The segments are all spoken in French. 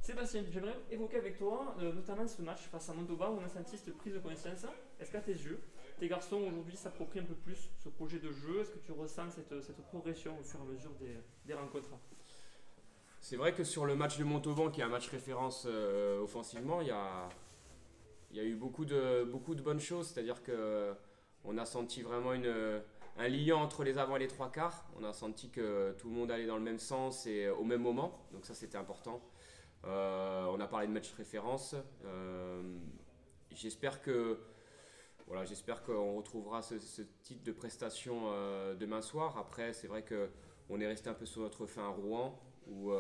Sébastien, j'aimerais évoquer avec toi notamment ce match face à Montauban où on a senti cette prise de conscience. Est-ce qu'à tes yeux, tes garçons aujourd'hui s'approprient un peu plus ce projet de jeu? Est-ce que tu ressens cette progression au fur et à mesure des rencontres? C'est vrai que sur le match de Montauban, qui est un match référence offensivement, il y a eu beaucoup de bonnes choses. C'est-à-dire que on a senti vraiment un lien entre les avants et les trois quarts. On a senti que tout le monde allait dans le même sens et au même moment. Donc ça, c'était important. On a parlé de match référence. J'espère que j'espère qu'on retrouvera ce type de prestation demain soir. Après, c'est vrai que on est resté un peu sur notre fin à Rouen, où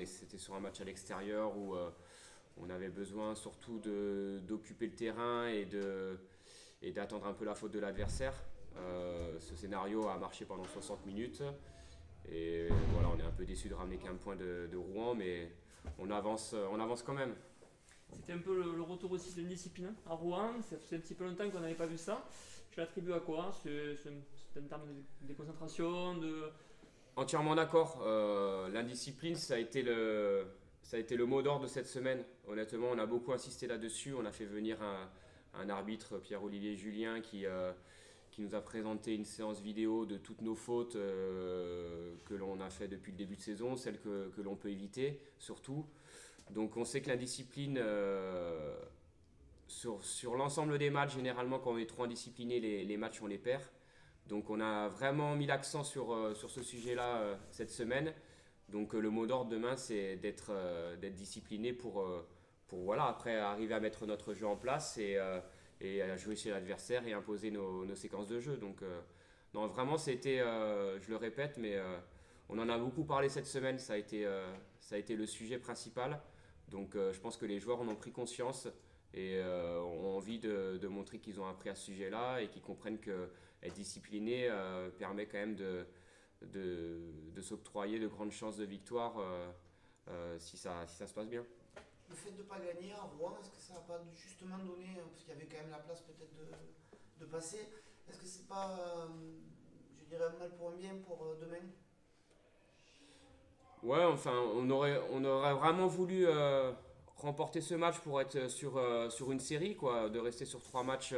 c'était sur un match à l'extérieur où on avait besoin surtout d'occuper le terrain et d'attendre un peu la faute de l'adversaire. Ce scénario a marché pendant 60 minutes. Et voilà, on est un peu déçu de ramener qu'un point de Rouen, mais on avance quand même. C'était un peu le retour aussi d'une discipline à Rouen. C'est un petit peu longtemps qu'on n'avait pas vu ça. Tu l'attribues à quoi? C'est en termes de déconcentration, de... Entièrement d'accord. L'indiscipline, ça a été le mot d'ordre de cette semaine. Honnêtement, on a beaucoup insisté là-dessus. On a fait venir un arbitre, Pierre-Olivier Julien, qui nous a présenté une séance vidéo de toutes nos fautes que l'on a fait depuis le début de saison, celles que l'on peut éviter surtout. Donc on sait que l'indiscipline, sur l'ensemble des matchs, généralement quand on est trop indiscipliné, les matchs on les perd. Donc on a vraiment mis l'accent sur ce sujet-là cette semaine. Donc le mot d'ordre demain, c'est d'être discipliné pour voilà, après arriver à mettre notre jeu en place et à jouer chez l'adversaire et imposer nos séquences de jeu. Donc non, vraiment, c'était, je le répète, mais on en a beaucoup parlé cette semaine, ça a été le sujet principal. Donc je pense que les joueurs en ont pris conscience et ont envie de montrer qu'ils ont appris à ce sujet-là et qu'ils comprennent que être discipliné permet quand même de s'octroyer de grandes chances de victoire si ça se passe bien. Le fait de ne pas gagner à Rouen, est-ce que ça n'a pas justement donné, parce qu'il y avait quand même la place peut-être de passer, est-ce que c'est pas, je dirais, un mal pour un bien pour demain? Ouais, enfin, on aurait vraiment voulu remporter ce match pour être sur une série, quoi, de rester sur trois matchs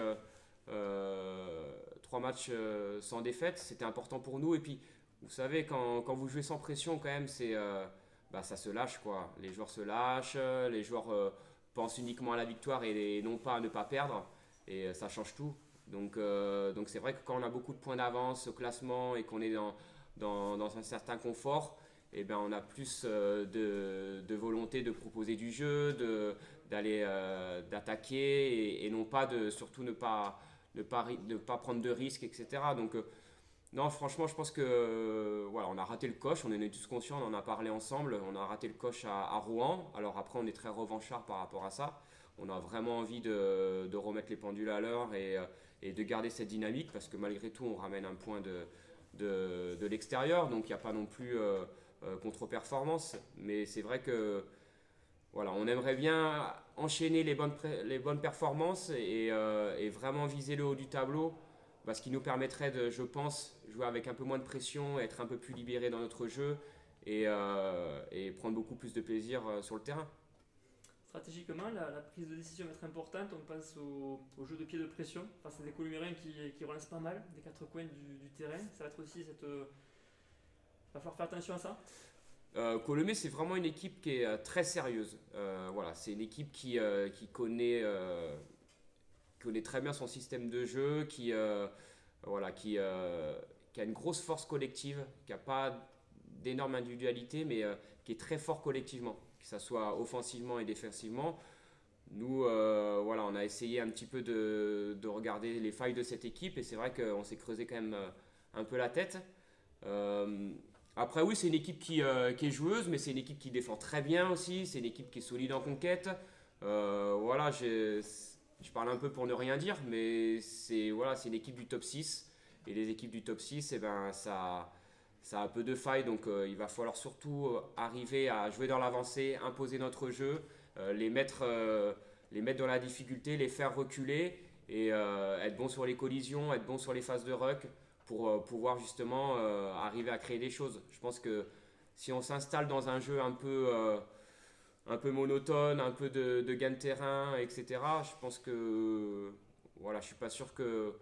sans défaite. C'était important pour nous. Et puis, vous savez, quand vous jouez sans pression, quand même, ça se lâche, quoi. Les joueurs se lâchent, les joueurs pensent uniquement à la victoire et non pas à ne pas perdre. Et ça change tout. Donc c'est vrai que quand on a beaucoup de points d'avance au classement et qu'on est dans un certain confort, eh ben on a plus de volonté de proposer du jeu, d'attaquer et non pas surtout ne pas prendre de risques, etc. Donc non, franchement, je pense que voilà, on a raté le coche, on en est tous conscients, on en a parlé ensemble, on a raté le coche à Rouen. Alors après, on est très revanchard par rapport à ça. On a vraiment envie de remettre les pendules à l'heure et de garder cette dynamique parce que malgré tout, on ramène un point de l'extérieur, donc il n'y a pas non plus contre-performance. Mais c'est vrai que voilà, on aimerait bien enchaîner les bonnes performances et vraiment viser le haut du tableau, ce qui nous permettrait de, je pense, jouer avec un peu moins de pression, être un peu plus libéré dans notre jeu et prendre beaucoup plus de plaisir sur le terrain. Stratégiquement, la prise de décision va être importante. On pense au jeu de pied de pression face à des Colombiens qui relancent pas mal des quatre coins du terrain. Ça va être aussi cette. Va falloir faire attention à ça. Colomiers, c'est vraiment une équipe qui est très sérieuse. Voilà, c'est une équipe qui connaît très bien son système de jeu, voilà, qui a une grosse force collective, qui n'a pas d'énorme individualité, mais qui est très fort collectivement, que ce soit offensivement et défensivement. Nous, voilà, on a essayé un petit peu de regarder les failles de cette équipe et c'est vrai qu'on s'est creusé quand même un peu la tête. Euh, Après, oui, c'est une équipe qui est joueuse, mais c'est une équipe qui défend très bien aussi. C'est une équipe qui est solide en conquête. Voilà, je parle un peu pour ne rien dire, mais c'est une équipe du top 6. Et les équipes du top 6, eh ben, ça a un peu de faille. Donc, il va falloir surtout arriver à jouer dans l'avancée, imposer notre jeu, les mettre dans la difficulté, les faire reculer et être bon sur les collisions, être bon sur les phases de ruck pour pouvoir justement arriver à créer des choses. Je pense que si on s'installe dans un jeu un peu monotone, un peu de gain de terrain, etc. Je pense que voilà, je suis pas sûr que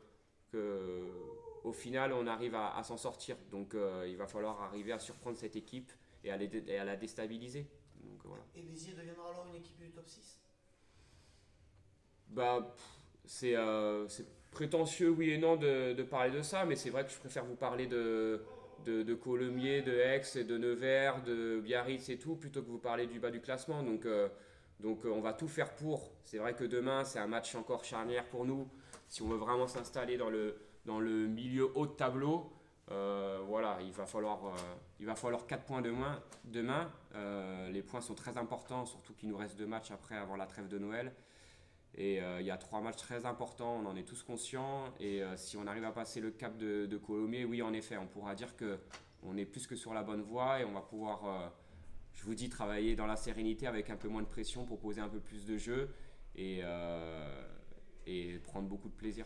au final on arrive à s'en sortir. Donc il va falloir arriver à surprendre cette équipe et à la déstabiliser. Donc, voilà. Et Béziers deviendra alors une équipe du top 6? Bah, c'est prétentieux, oui et non, de parler de ça, mais c'est vrai que je préfère vous parler de Colomiers, de Aix, et de Nevers, de Biarritz et tout, plutôt que vous parler du bas du classement. Donc on va tout faire pour. C'est vrai que demain, c'est un match encore charnière pour nous. Si on veut vraiment s'installer dans le milieu haut de tableau, voilà, il va falloir 4 points demain. Les points sont très importants, surtout qu'il nous reste 2 matchs après avant la trêve de Noël. Et il y a 3 matchs très importants, on en est tous conscients. Et si on arrive à passer le cap de Colomiers, oui, en effet, on pourra dire qu'on est plus que sur la bonne voie et on va pouvoir, je vous dis, travailler dans la sérénité avec un peu moins de pression, proposer un peu plus de jeu et prendre beaucoup de plaisir.